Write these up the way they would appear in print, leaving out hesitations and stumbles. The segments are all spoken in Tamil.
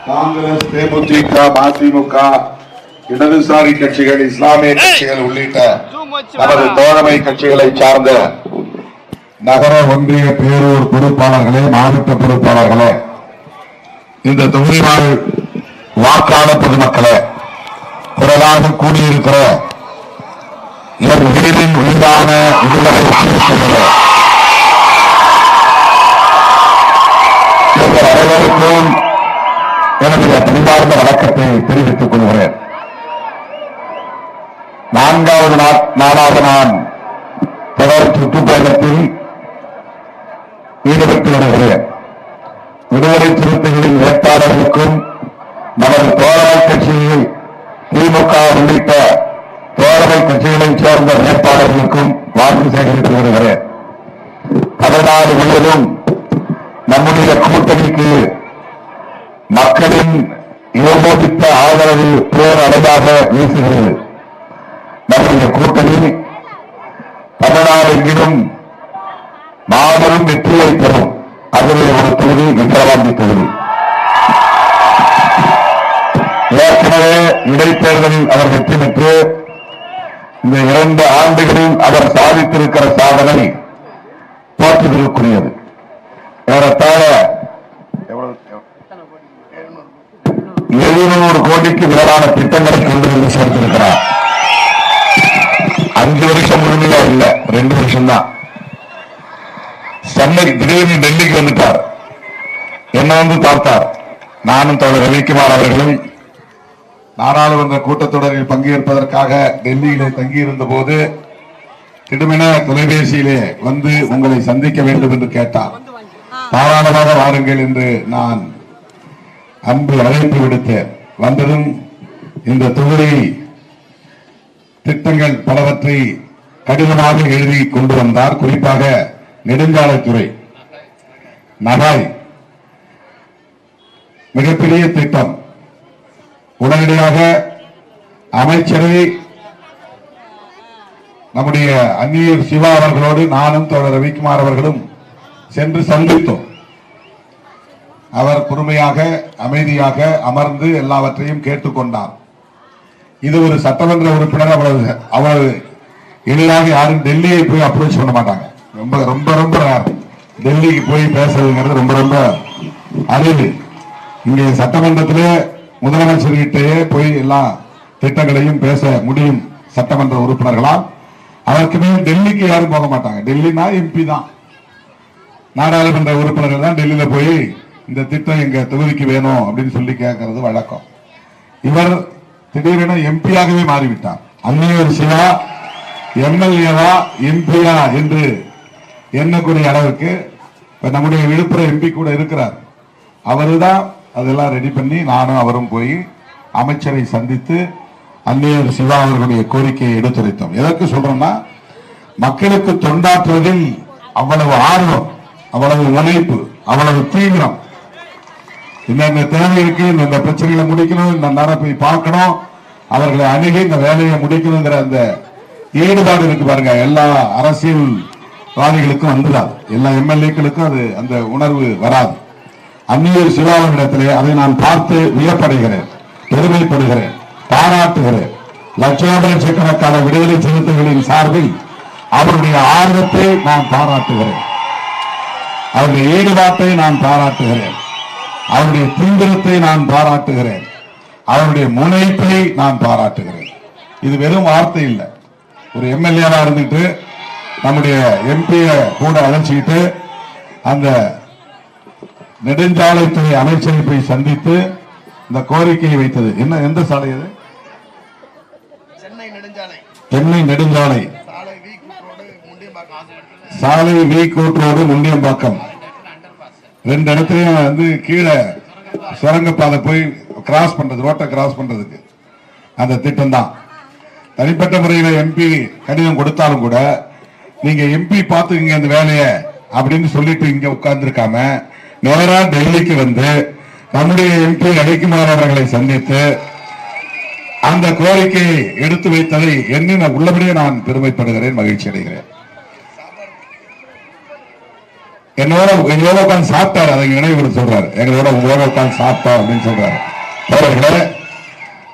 காங்கிரஸ், தேமுதிக, மதிமுக, இடதுசாரி கட்சிகள், இஸ்லாமிய கட்சிகள் உள்ளிட்ட நமது தோழமை கட்சிகளை சார்ந்த நகர, ஒன்றிய, பேரூர் பொறுப்பாளர்களே, மாவட்ட பொறுப்பாளர்களே, இந்த தொகுதி வாழ் வாக்காளர் பொதுமக்களே, குரலாக கூடியிருக்கிற என் உயிரின் உயிரான விடுதலை அனைவருக்கும் எனது பணிபார்ந்த வணக்கத்தை தெரிவித்துக் கொள்கிறேன். 4வது நாளாக நான் தொடர் சுற்றுப்பயணத்தில் ஈடுபட்டு வருகிறேன். விடுதலை சிறுத்தைகளின் வேட்பாளர்களுக்கும் நமது தோழமை கட்சியில் திமுக உள்ளிட்ட தோழமை கட்சிகளைச் சேர்ந்த வேட்பாளர்களுக்கும் வாக்கு சேகரித்து வருகிறேன். தமிழ்நாடு முழுவதும் நம்முடைய கூட்டணிக்கு மக்களின் ஏகோபித்த ஆதரவு பேரளவாக வீசுகிறது. நம்முடைய கூட்டணி தமிழ்நாடு எங்கிலும் மாபெரும் வெற்றியை பெறும். அதிலே ஒரு தொகுதி விக்கிரவாண்டி தொகுதி. ஏற்கனவே இடைத்தேர்தலில் அவர் வெற்றி பெற்று இந்த 2 ஆண்டுகளில் அவர் சாதித்திருக்கிற சாதனை போற்றுதலுக்குரியது. ஏறத்தாழ 700 கோடிக்கு மேலான திட்டங்களை கொண்டு வந்து சேர்த்திருக்கிறார். 5 வருஷம் முழுமையா இல்ல, 2 வருஷம் தான். சென்னை திடீர்னு டெல்லிக்கு வந்துட்டார். என்ன வந்து பார்த்தார். நானும் தோழர் ரவிக்குமார் அவர்களும் நாடாளுமன்ற கூட்டத்தொடரில் பங்கேற்பதற்காக டெல்லியிலே தங்கியிருந்த போது திடுமென தொலைபேசியிலே வந்து உங்களை சந்திக்க வேண்டும் என்று கேட்டார். தாராளமாக வாருங்கள் என்று நான் அன்பு அழைப்பு விடுத்தேன். வந்ததும் இந்த தொகுதி திட்டங்கள் பலவற்றை கடினமாக எழுதி கொண்டு வந்தார். குறிப்பாக நெடுஞ்சாலைத்துறை, நகாய் மிகப்பெரிய திட்டம். உடனடியாக அமைச்சரை நம்முடைய அந்நியர் சிவா அவர்களோடு நானும் தோழர் ரவிக்குமார் அவர்களும் சென்று சந்தித்தோம். அவர் பொறுமையாக அமைதியாக அமர்ந்து எல்லாவற்றையும் கேட்டுக்கொண்டார். இது ஒரு சட்டமன்ற உறுப்பினர் அவ்வளவு எளிதாக யாரும் டெல்லியை போய் அப்ரோச் பண்ண மாட்டாங்க. ரொம்ப ரொம்ப ரொம்ப டெல்லிக்கு போய் பேசுறதுங்கிறது ரொம்ப ரொம்ப அரிது. இங்கே சட்டமன்றத்திலே முதலமைச்சர்கிட்டயே போய் எல்லா திட்டங்களையும் பேச முடியும் சட்டமன்ற உறுப்பினர்களால். அதற்கு மேல் டெல்லிக்கு யாரும் போக மாட்டாங்க. டெல்லினா எம்பி தான், நாடாளுமன்ற உறுப்பினர்கள் தான் டெல்லியில போய் இந்த திட்டம் எங்க தொகுதிக்கு வேணும் அப்படின்னு சொல்லி கேட்கறது வழக்கம். இவர் திடீரென எம்பியாகவே மாறிவிட்டார். அந்நியர் சிவா எம்எல்ஏவா எம்பியா என்று எண்ணக்கூடிய அளவுக்கு இப்ப நம்முடைய விழுப்புரம் எம்பி கூட இருக்கிறார். அவருதான் அதெல்லாம் ரெடி பண்ணி நானும் அவரும் போய் அமைச்சரை சந்தித்து அந்நியர் சிவா அவர்களுடைய கோரிக்கையை எடுத்துரைத்தோம். எதற்கு சொல்றோம்னா, மக்களுக்கு தொண்டாற்றுவதில் அவ்வளவு ஆர்வம், அவ்வளவு முனைப்பு, அவ்வளவு தீவிரம். இந்த தேவை இருக்கு, இந்த பிரச்சனைகளை முடிக்கணும், இந்த நேரம் போய் பார்க்கணும், அவர்களை அணுகி இந்த வேலையை முடிக்கணுங்கிற அந்த ஈடுபாடு இருக்கு பாருங்க. எல்லா அரசியல்வாதிகளுக்கும் வந்துடாது, எல்லா எம்எல்ஏக்களுக்கும் அது அந்த உணர்வு வராது. அந்நியர் சிவாவிடத்திலே அதை நான் பார்த்து வியப்படைகிறேன், பெருமைப்படுகிறேன், பாராட்டுகிறேன். லட்சக்கணக்கான விடுதலை சிறுத்தைகளின் சார்பில் அவருடைய ஆர்வத்தை நான் பாராட்டுகிறேன், அவருடைய ஈடுபாட்டை நான் பாராட்டுகிறேன், அவருடைய தீவிரத்தை நான் பாராட்டுகிறேன், அவருடைய முனைப்பை நான் பாராட்டுகிறேன். இது வெறும் வார்த்தை இல்லை. ஒரு எம்எல்ஏவா இருந்துட்டு நம்முடைய எம்பியை கூட அழைச்சிக்கிட்டு அந்த நெடுஞ்சாலைத்துறை அமைச்சரை போய் சந்தித்து இந்த கோரிக்கையை வைத்தது. என்ன, எந்த சாலை அது? சென்னை நெடுஞ்சாலை சாலை வி கூற்றோடு முண்டியம்பாக்கம் 2 இடத்துலயும் வந்து கீழே சுரங்கப்பாதை போய் கிராஸ் பண்றது, ரோட்டை கிராஸ் பண்றதுக்கு அந்த திட்டம் தான். தனிப்பட்ட முறையில் எம்பி கடிதம் கொடுத்தாலும் கூட நீங்க எம்பி பார்த்துக்கீங்க அந்த வேலையை அப்படின்னு சொல்லிட்டு இங்க உட்கார்ந்துருக்காம நேரா டெல்லிக்கு வந்து நம்முடைய எம்பி ரவிக்குமார் அவர்களை சந்தித்து அந்த கோரிக்கையை எடுத்து வைத்ததை எண்ணி உள்ளபடியே நான் பெருமைப்படுகிறேன், மகிழ்ச்சி அடைகிறேன். என்னோட உட்காந்து சாப்பிட்டாரு. அதை நினைவு சொல்றாரு. உங்களோட உட்காந்து சாப்பிட்டோம் அப்படின்னு சொல்றாரு.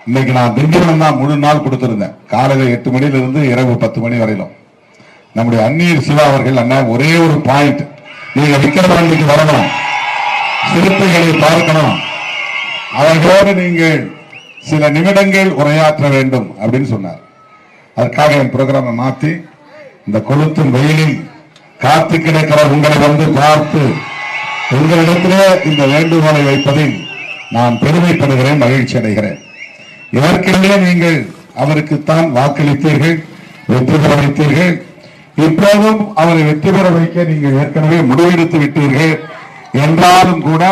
இன்னைக்கு நான் திண்டிவனம் தான் முழு நாள் கொடுத்திருந்தேன். காலையில 8 மணில இருந்து இரவு 10 மணி வரையிலும். நம்முடைய அந்நியர் சிவா அவர்கள் அண்ணன் ஒரே ஒரு பாயிண்ட், நீங்க விக்கிரவாண்டிக்கு வரணும், சிறுத்தைகளை பார்க்கணும், அவர்களோடு நீங்கள் சில நிமிடங்கள் உரையாற்ற வேண்டும் அப்படின்னு சொன்னார். அதற்காக என் ப்ரோக்ராமை மாற்றி இந்த கொளுத்தும் வெயிலில் காத்து கிடக்கிற உங்களை வந்து பார்த்து உங்களிடத்திலே இந்த வேண்டுகோளை வைப்பதில் நான் பெருமைப்படுகிறேன், மகிழ்ச்சி அடைகிறேன். ஏற்கனவே நீங்கள் அவருக்குத்தான் வாக்களித்தீர்கள், வெற்றி பெற வைத்தீர்கள். இப்போதும் அவரை வெற்றி பெற வைக்க நீங்கள் ஏற்கனவே முடிவெடுத்து விட்டீர்கள். என்றாலும் கூட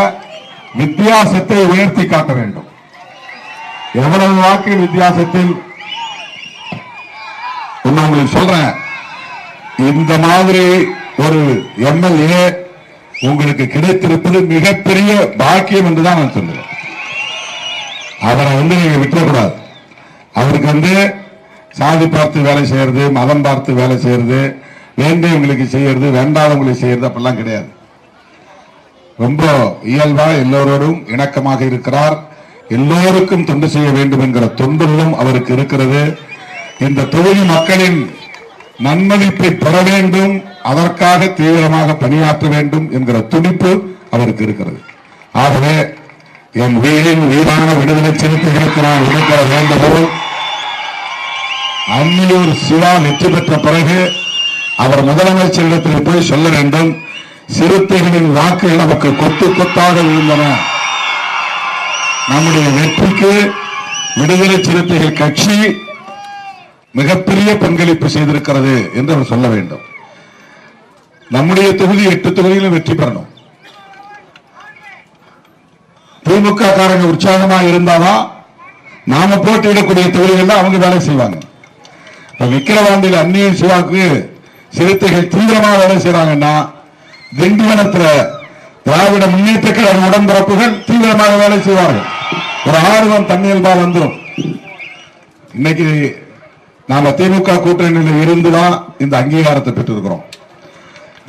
வித்தியாசத்தை உயர்த்தி காட்ட வேண்டும். எவ்வளவு வாக்கு வித்தியாசத்தில் உங்களுக்கு சொல்றேன், இந்த மாதிரி ஒரு எம்எல்ஏ உங்களுக்கு கிடைத்திருப்பது மிகப்பெரிய பாக்கியம் என்றுதான் நான் சொல்லுவேன். அவரை நீங்க விட்டுறக்கூடாது. அவருக்கு சாதி பார்த்து வேலை செய்யறது, மதம் பார்த்து வேலை செய்யறது, வேண்டியவங்களுக்கு செய்யறது, வேண்டாதவங்களுக்கு செய்யறது அப்படிலாம் கிடையாது. ரொம்ப இயல்பா எல்லோரோடும் இணக்கமாக இருக்கிறார். எல்லோருக்கும் தொண்டு செய்ய வேண்டும் என்கிற தொண்டுகளும் அவருக்கு இருக்கிறது. இந்த தொகுதி மக்களின் நன்மதிப்பை பெற வேண்டும், அதற்காக தீவிரமாக பணியாற்ற வேண்டும் என்கிற துடிப்பு அவருக்கு இருக்கிறது. ஆகவே என் வீரின் வீரான விடுதலை சிறுத்தைகளுக்கு நான் இருக்கிற வேண்டுகோள், அந்நியூர் சிவா வெற்றி பெற்ற பிறகு அவர் முதலமைச்சரிடத்தில் போய் சொல்ல வேண்டும், சிறுத்தைகளின் வாக்குகள் நமக்கு கொத்து கொத்தாக விழுந்தன, நம்முடைய வெற்றிக்கு விடுதலை சிறுத்தைகள் கட்சி மிகப்பெரிய பங்களிப்பு செய்திருக்கிறது என்று அவர் சொல்ல வேண்டும். நம்முடைய தொகுதி 8 தொகுதியிலும் வெற்றி பெறணும். திமுக காரங்க உற்சாகமா இருந்தாதான் நாம போட்டியிடக்கூடிய தொகுதிகள் அவங்க வேலை செய்வாங்க. விக்கிரவாண்டியில் அந்நியர் சிவாக்கு சிறுத்தைகள் தீவிரமாக வேலை செய்யறாங்கன்னா, திண்டிவனத்தில் திராவிட முன்னேற்ற கழக உடன்பிறப்புகள் தீவிரமாக வேலை செய்வார்கள். ஒரு ஆர்வம் தன்னியல்பால் வந்துடும். இன்னைக்கு நாம திமுக கூட்டணியில் இருந்துதான் இந்த அங்கீகாரத்தை பெற்றிருக்கிறோம்.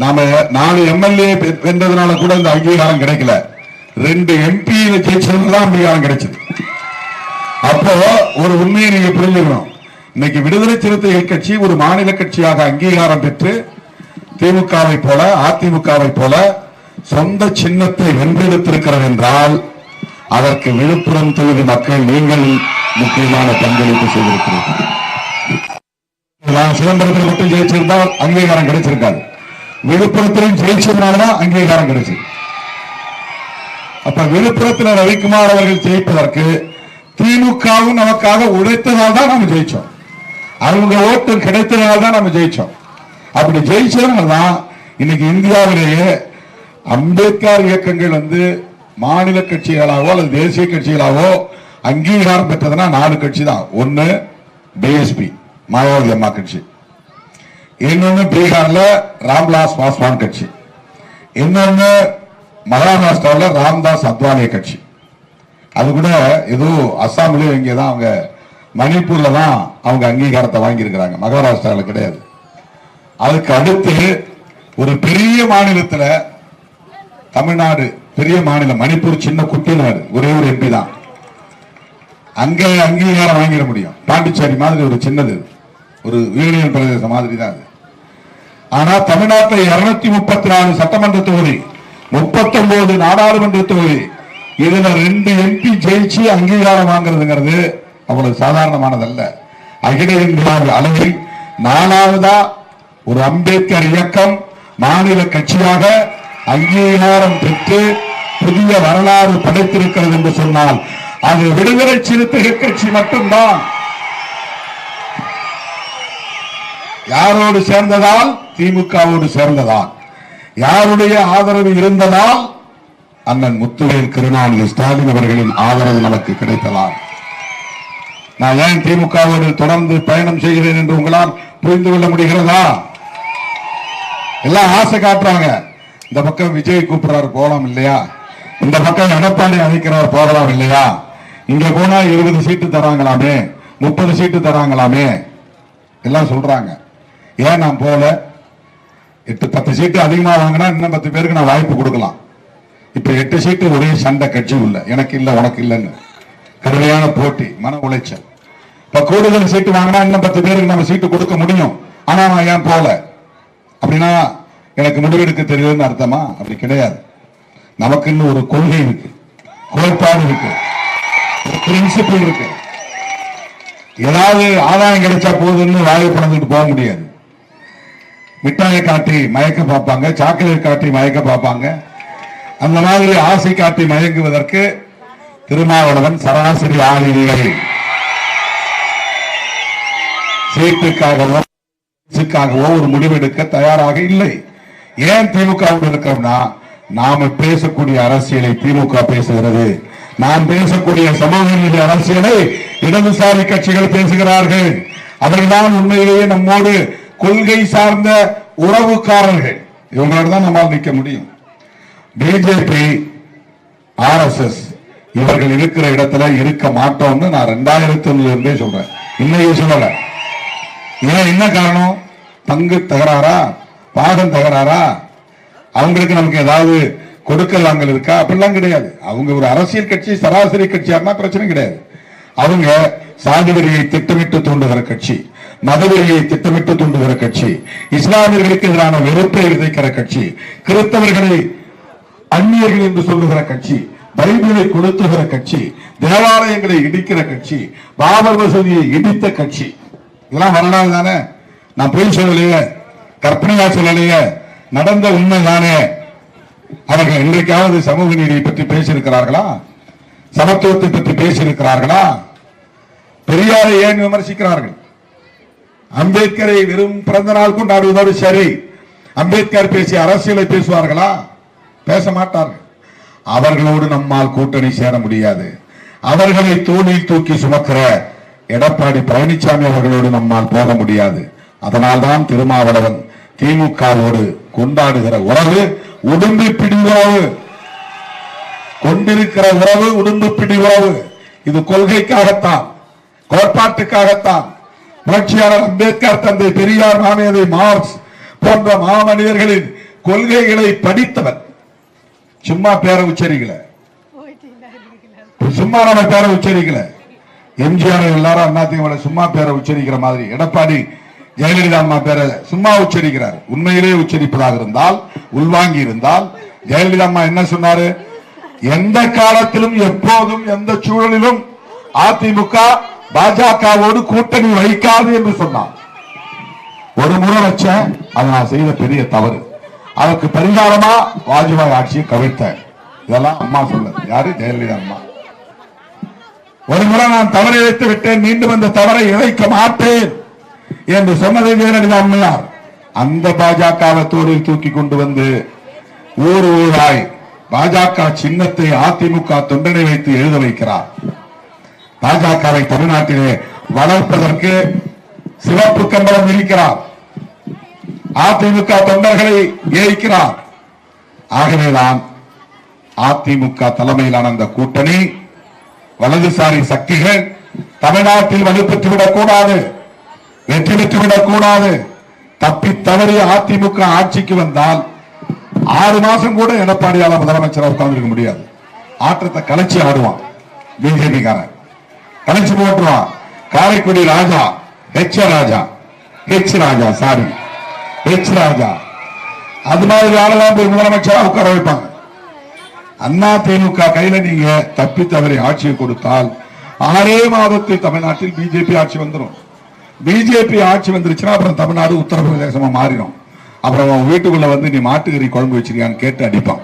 நாம 4 எம்எல்ஏ வென்றதுனால கூட இந்த அங்கீகாரம் கிடைக்கல. 2 எம்பி ஜெயிச்சதுதான் அங்கீகாரம் கிடைச்சது. அப்போ ஒரு உண்மையை நீங்க புரிஞ்சுக்கணும். இன்னைக்கு விடுதலை சிறுத்தைகள் கட்சி ஒரு மாநில கட்சியாக அங்கீகாரம் பெற்று திமுகவை போல அதிமுகவை போல சொந்த சின்னத்தை வென்றெடுத்திருக்கிறது என்றால் அதற்கு விழுப்புரம் தொகுதி மக்கள் நீங்கள் முக்கியமான பங்களிப்பு செய்திருக்கிறீர்கள். சிதம்பரத்தில் மட்டும் ஜெயிச்சிருந்தால் அங்கீகாரம் கிடைச்சிருக்காது. விழுப்புரத்திலும் ஜெயிச்சதுனாலதான் அங்கீகாரம் கிடைச்சது. அப்ப விழுப்புரத்தில் ரவிக்குமார் அவர்கள் ஜெயிப்பதற்கு திமுகவும் நமக்காக உழைத்ததால் தான் நம்ம ஜெயிச்சோம். அவங்க ஓட்டு கிடைத்ததால் தான் நம்ம ஜெயிச்சோம். அப்படி ஜெயிச்சதுனால்தான் இன்னைக்கு இந்தியாவிலேயே அம்பேத்கர் இயக்கங்கள் மாநில கட்சிகளாவோ அல்லது தேசிய கட்சிகளாவோ அங்கீகாரம் பெற்றதுன்னா 4 கட்சி தான். ஒன்னு பிஎஸ்பி மாயாவதி அம்மா கட்சி, இன்னொன்னு பீகார்ல ராம்விலாஸ் பாஸ்வான் கட்சி, இன்னொன்னு மகாராஷ்டிராவில் ராம்தாஸ் அத்வானி கட்சி. அது கூட ஏதோ அஸ்ஸாம்லயும் இங்கேதான் அவங்க மணிப்பூர்ல தான் அவங்க அங்கீகாரத்தை வாங்கி இருக்கிறாங்க, மகாராஷ்டிராவில் கிடையாது. அதுக்கு அடுத்து ஒரு பெரிய மாநிலத்தில் தமிழ்நாடு பெரிய மாநிலம், மணிப்பூர் சின்ன குட்டி நாடு, ஒரே ஒரு எம்பி தான் அங்க அங்கீகாரம் வாங்கிட முடியும். பாண்டிச்சேரி மாதிரி ஒரு சின்னது, ஒரு யூனியன் பிரதேசம் மாதிரி தான் அது. ஆனா தமிழ்நாட்டில் 234 சட்டமன்ற தொகுதி, 39 நாடாளுமன்ற தொகுதி, இதுல 2 எம்பி ஜெயிச்சு அங்கீகாரம் வாங்குறதுங்கிறது அவ்வளவு சாதாரணமானதல்ல. அகில இந்திய அளவில் 4வதா ஒரு அம்பேத்கர் இயக்கம் மாநில கட்சியாக அங்கீகாரம் பெற்று புதிய வரலாறு படைத்திருக்கிறது என்று சொன்னால் அது விடுதலை சிறுத்தைகள் கட்சி மட்டும்தான். யாரோடு சேர்ந்ததால்? திமுகவோடு சேர்ந்ததால். யாருடைய ஆதரவு இருந்ததால்? அண்ணன் முத்துவேல் கருணாநிதி ஸ்டாலின் அவர்களின் ஆதரவு நமக்கு கிடைத்ததால். நான் ஏன் திமுகவோடு தொடர்ந்து பயணம் செய்கிறேன் என்று உங்களால் புரிந்து கொள்ள முடிகிறதா? எல்லாம் ஆசை காட்டுறாங்க. இந்த பக்கம் விஜய் கூப்பிடுறாரு போலாம் இல்லையா, இந்த பக்கம் எடப்பாடி அழைக்கிறார் போகலாம் இல்லையா, இங்க போனா 20 சீட்டு தராங்களாமே, 30 சீட்டு தராங்களாமே எல்லாம் சொல்றாங்க. ஏன் நான் போல? 8-10 சீட்டு அதிகமா வாங்கினா இன்னும் 10 பேருக்கு நான் வாய்ப்பு கொடுக்கலாம். இப்ப 8 சீட்டு ஒரே சண்டை, கட்சி உள்ள எனக்கு இல்ல உனக்கு இல்லைன்னு கடுமையான போட்டி, மன உளைச்சல். இப்ப கூடுதல் சீட்டு வாங்கினா இன்னும் 10 பேருக்கு நம்ம சீட்டு கொடுக்க முடியும். ஆனா நான் ஏன் போல அப்படின்னா எனக்கு முடிவெடுக்க தெரியுதுன்னு அர்த்தமா? அப்படி கிடையாது. நமக்குன்னு ஒரு கொள்கை இருக்கு, கோட்பாடு இருக்கு, பிரின்சிபிள் இருக்கு. ஏதாவது ஆதாயம் கிடைச்சா போதுன்னு வாயை பணந்துட்டு போக முடியாது. மிட்டாயை காட்டி மயக்க பார்ப்பாங்க, சாக்லேட் காட்டி மயக்க பார்ப்பாங்க. அந்த மாதிரி ஆசை காட்டி மயங்குவதற்கு திருமாவளவன் சராசரி ஆள் இல்லை. சீட்டுக்காகவோ ஒரு முடிவெடுக்க தயாராக இல்லை. ஏன் திமுக இருக்கிறோம்னா, நாம பேசக்கூடிய அரசியலை திமுக பேசுகிறது, நாம் பேசக்கூடிய சமூக நீதி அரசியலை இடதுசாரி கட்சிகள் பேசுகிறார்கள். அவர்கள்தான் உண்மையிலேயே நம்மோடு கொள்கை சார்ந்த உறவுக்காரர்கள். இவங்களோட தான் நம்மால் நிற்க முடியும். பிஜேபி, RSS இவர்கள் இருக்கிற இடத்துல இருக்க மாட்டோம்னு நான் 2001 இருந்தே சொல்றேன், இன்னைக்கு சொல்லல. ஏன், என்ன காரணம்? பங்கு தகராறா, பாகம் தகராறா, அவங்களுக்கு நமக்கு ஏதாவது கொடுக்கல் வாங்கல் இருக்கா? அப்படிலாம் கிடையாது. அவங்க ஒரு அரசியல் கட்சி, சராசரி கட்சியா பிரச்சனை கிடையாது. அவங்க சாதிவரியை திட்டமிட்டு தூண்டுகிற கட்சி, மதவெறியை திட்டமிட்டு தூண்டுகிற கட்சி, இஸ்லாமியர்களுக்கு எதிரான வெறுப்பை விதைக்கிற கட்சி, கிறிஸ்தவர்களை அந்நியர்கள் என்று சொல்லுகிற கட்சி, பைபிளை கொளுத்துகிற கட்சி, தேவாலயங்களை இடிக்கிற கட்சி, பாபர் மசூதியை இடித்த கட்சி. இதெல்லாம் வரலாறு தானே. நான் பொய் சொல்லலையே, கற்பனையா சொல்லலையே, நடந்த உண்மை தானே. அவர்கள் இன்றைக்காவது சமூக நீதியை பற்றி பேசியிருக்கிறார்களா? சமத்துவத்தை பற்றி பேசியிருக்கிறார்களா? பெரியாரை ஏன் விமர்சிக்கிறார்கள்? அம்பேத்கரை வெறும் பிறந்த நாள் கொண்டாடுவதோடு சரி, அம்பேத்கர் பேசிய அரசியலை பேசுவார்களா? பேச மாட்டார்கள். அவர்களோடு நம்மால் கூட்டணி சேர முடியாது. அவர்களை தோளில் தூக்கி சுமக்கிற எடப்பாடி பழனிசாமி அவர்களோடு நம்மால் போக முடியாது. அதனால்தான் திருமாவளவன் திமுகவோடு கொண்டாடுகிற உறவு உடும்பு பிடி உறவு, கொண்டிருக்கிற உறவு உடும்பு பிடி உறவு. இது கொள்கைக்காகத்தான், கோட்பாட்டுக்காகத்தான். புரட்சியாளர் அம்பேத்கர், தந்தை பெரியார், மாமேதை மார்க்ஸ் போன்ற மாமனிதர்களின் கொள்கைகளை படித்தவர். சும்மா பேரை உச்சரிக்கல, சும்மா நம்ம பேரை உச்சரிக்கல. எம்ஜிஆர் எல்லாரும் அதிமுக சும்மா பேரை உச்சரிக்கிற மாதிரி எடப்பாடி ஜெயலலிதா அம்மா பேரை சும்மா உச்சரிக்கிறார். உண்மையிலேயே உச்சரிப்பதாக இருந்தால், உள்வாங்கி இருந்தால், ஜெயலலிதா அம்மா என்ன சொன்னாரு? எந்த காலத்திலும் எப்போதும் எந்த சூழலிலும் அதிமுக பாஜகவோடு கூட்டணி வைக்காது என்று சொன்னார். ஒரு முறை வச்ச, அது நான் செய்த பெரிய தவறு. அதற்கு பரிகாரமா வாஜ்பாய் ஆட்சியை கவிழ்த்தேன். இதெல்லாம் அம்மா சொன்னது. யாரு? ஜெயலலிதா அம்மா. ஒரு முறை நான் தவறை இழைத்து விட்டேன், மீண்டும் அந்த தவறை இழைக்க மாட்டேன் என்று சொன்னதை ஜெயலலிதா அம்மையார். அந்த பாஜகவை தோளில் தூக்கி கொண்டு வந்து ஊர் ஊராய் பாஜக சின்னத்தை அதிமுக தொண்டனை வைத்து எழுத வைக்கிறார். பாஜகவை தமிழ்நாட்டிலே வளர்ப்பதற்கு சிவப்பு கம்பளம் விரிக்கிறார். அதிமுக தொண்டர்களை ஏய்க்கிறார். ஆகவேதான் அதிமுக தலைமையிலான அந்த கூட்டணி வலதுசாரி சக்திகள் தமிழ்நாட்டில் வலுப்பெற்றுவிடக் கூடாது, வெற்றி பெற்றுவிடக் கூடாது. தப்பி தவறி அதிமுக ஆட்சிக்கு வந்தால் 6 மாசம் கூட எடப்பாடியால முதலமைச்சராக உட்கார்ந்திருக்க முடியாது. ஆற்றத்தை கலைச்சி ஆடுவான் பிஜேபி காரன், கலைச்சு போட்டுருவான். காரைக்குடி ராஜா, ஹெச் ராஜா அது மாதிரி ஆளெல்லாம் போய் முதலமைச்சராக உட்கார வைப்பாங்க. அண்ணா திமுக கையில நீங்க தப்பி தவறி ஆட்சியை கொடுத்தால் 6 மாதத்தில் தமிழ்நாட்டில் பிஜேபி ஆட்சி வந்துடும். பிஜேபி ஆட்சி வந்துருச்சுன்னா அப்புறம் தமிழ்நாடு உத்தரப்பிரதேசமா மாறிடும். அப்புறம் வீட்டுக்குள்ள வந்து நீ மாட்டுக்கறி குழம்பு வச்சிருக்கான்னு கேட்டு அடிப்பான்.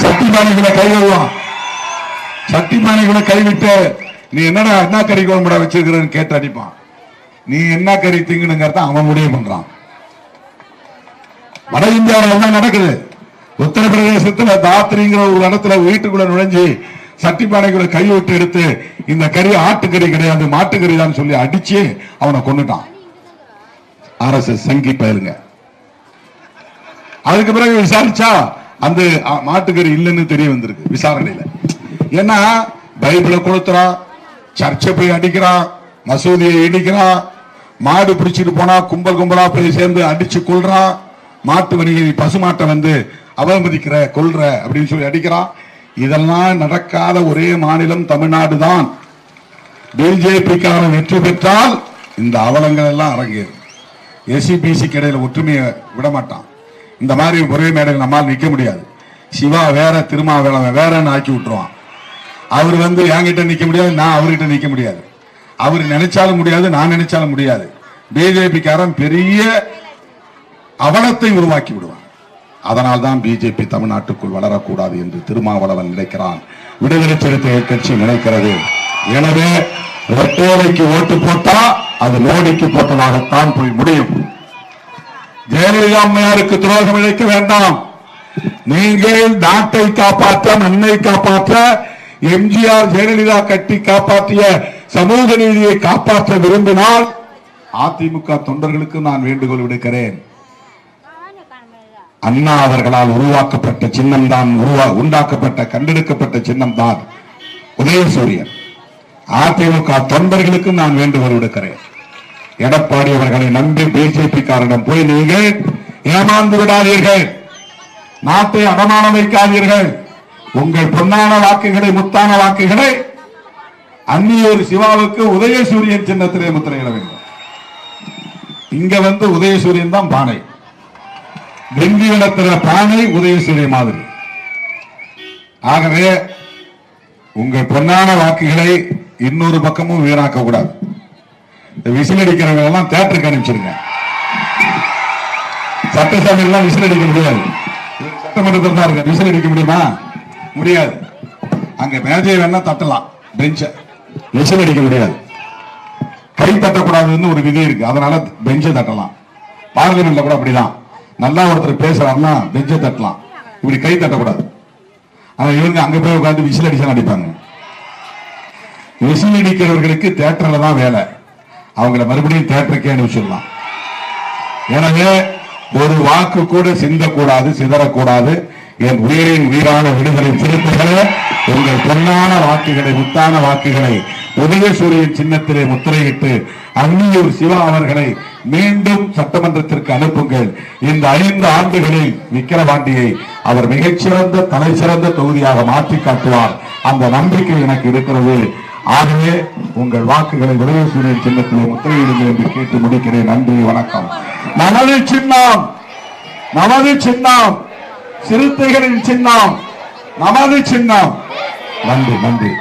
சட்டி பானைகளை கை விடுவான். சட்டி பானைகளை கைவிட்டு நீ என்னடா என்ன கறி குழம்புடா வச்சிருக்கிறன்னு கேட்டு அடிப்பான். நீ என்ன கறி திங்கணுங்கிறத அவன் முடிவு பண்றான். வட இந்தியாவில் தான் நடக்குது. உத்தரப்பிரதேசத்துல தாத்ரிங்கிற ஒரு இடத்துல வீட்டுக்குள்ள நுழைஞ்சு சட்டி பானைக்குள்ள கை விட்டு எடுத்து இந்த கறி ஆட்டுக்கறி கிடையாது மாட்டுக்கறி தான் சொல்லி அடிச்சு அவனை கொண்டுட்டான். RSS சங்கி பயிருங்க. அதுக்கு பிறகு விசாரிச்சா அந்த மாட்டுக்கறி இல்லைன்னு தெரிய வந்திருக்கு விசாரணையில. ஏன்னா பைபிளை கொளுத்துறான், சர்ச்சை போய் அடிக்கிறான், மசூதியை இடிக்கிறான், மாடு பிடிச்சிட்டு போனா கும்பல் கும்பலா போய் சேர்ந்து அடிச்சு கொள்றான். மாட்டு வணிக பசுமாட்டை வந்து அவமதிக்கிற கொல்ற அப்படின்னு சொல்லி அடிக்கிறான். இதெல்லாம் நடக்காத ஒரே மாநிலம் தமிழ்நாடு தான். பிஜேபிக்காரன் வெற்றி பெற்றால் இந்த அவலங்கள் எல்லாம் அரங்கேறும். எஸ்சிபிசி இடையில ஒற்றுமையை விட மாட்டான். இந்த மாதிரி ஒரே மேடையில் நம்மால் நிற்க முடியாது. சிவா வேற, திருமாவளவன் வேறன்னு ஆக்கி விட்டுருவான். அவர் வந்து என்கிட்ட நிற்க முடியாது, நான் அவர்கிட்ட நிற்க முடியாது. அவர் நினைச்சாலும் முடியாது, நான் நினைச்சாலும் முடியாது. பிஜேபிக்காரன் பெரிய அவலத்தை உருவாக்கி விடுவான். அதனால் தான் பிஜேபி தமிழ்நாட்டுக்குள் வளரக்கூடாது என்று திருமாவளவன் நினைக்கிறான், விடுதலை சிறுத்தைகள் கட்சி நினைக்கிறது. எனவே ரெட்டோலைக்கு ஓட்டு போட்டா அது மோடிக்கு போட்டதாகத்தான் போய் முடியும். ஜெயலலிதா அம்மையாருக்கு துரோகம் இழைக்க வேண்டாம். நீங்கள் நாட்டை காப்பாற்ற, மண்ணை காப்பாற்ற, எம்ஜிஆர் ஜெயலலிதா கட்டி காப்பாற்றிய சமூக நீதியை காப்பாற்ற விரும்பினால் அதிமுக தொண்டர்களுக்கு நான் வேண்டுகோள் விடுக்கிறேன். அண்ணா அவர்களால் உருவாக்கப்பட்ட சின்னம் தான், உண்டாக்கப்பட்ட கண்டெடுக்கப்பட்ட சின்னம் தான் உதயசூரியன். அதிமுக தொண்டர்களுக்கு நான் வேண்டுகோள் விடுக்கிறேன். எடப்பாடி அவர்களை நம்பி பிஜேபி காரனிடம் போய் நீங்கள் ஏமாந்து விடாதீர்கள், நாட்டை அடமானம் வைக்காதீர்கள். உங்கள் பொன்னான வாக்குகளை, முத்தான வாக்குகளை அந்நியூர் சிவாவுக்கு உதயசூரியன் சின்னத்திலே முத்திரையிட வேண்டும். இங்க வந்து உதயசூரியன் தான் பானை, வெங்கி நடத்துற பானை உதயசூரியன் மாதிரி. ஆகவே உங்கள் பொன்னான வாக்குகளை இன்னொரு பக்கமும் வீணாக்க கூடாது. விசில் அடிக்கிறவங்க எல்லாம் தியேட்டருக்கு அனுப்பிச்சிருங்க. சட்டசபையெல்லாம் விசில் அடிக்க முடியாது. சட்டமன்றத்தில் தான் இருக்கு, விசில் அடிக்க முடியுமா? முடியாது. அங்க மேஜை வேணா தட்டலாம், பெஞ்ச விசில் அடிக்க முடியாது. கை தட்டக்கூடாதுன்னு ஒரு விதி இருக்கு, அதனால பெஞ்சை தட்டலாம். பார்லிமெண்ட்ல கூட அப்படிதான். நல்லா ஒருத்தர் பேசுறாருன்னா பெஞ்சை தட்டலாம், இப்படி கை தட்டக்கூடாது. ஆனா இவங்க அங்க போய் உட்காந்து விசில் அடிச்சா அடிப்பாங்க. விசில் அடிக்கிறவர்களுக்கு தியேட்டர்ல தான் வேலை, அவங்களை மறுபடியும் தியேட்டருக்கே அனுப்பிச்சிடலாம். எனவே ஒரு வாக்கு கூட சிந்தக்கூடாது, சிதறக்கூடாது. என் உயிரின் உயிரான விடுதலை சிறுத்தைகளே, உங்கள் பொன்னான வாக்குகளை, முத்தான வாக்குகளை உதயசூரியன் சின்னத்திலே முத்திரையிட்டு அந்நியூர் சிவா அவர்களை மீண்டும் சட்டமன்றத்திற்கு அனுப்புங்கள். இந்த 5 ஆண்டுகளில் விக்கிரவாண்டியை அவர் மிகச்சிறந்த தலை சிறந்த தொகுதியாக மாற்றி காட்டுவார். அந்த நம்பிக்கை எனக்கு இருக்கிறது. ஆகவே உங்கள் வாக்குகளை உதயசூரியன் சின்னத்திலே முத்திரையிடுங்கள் என்று கேட்டு முடிக்கிறேன். நன்றி, வணக்கம். நமது சின்னம், நமது சின்னம், சிறுத்தைகளின் சின்னம், நமது சின்னம். நன்றி, நன்றி.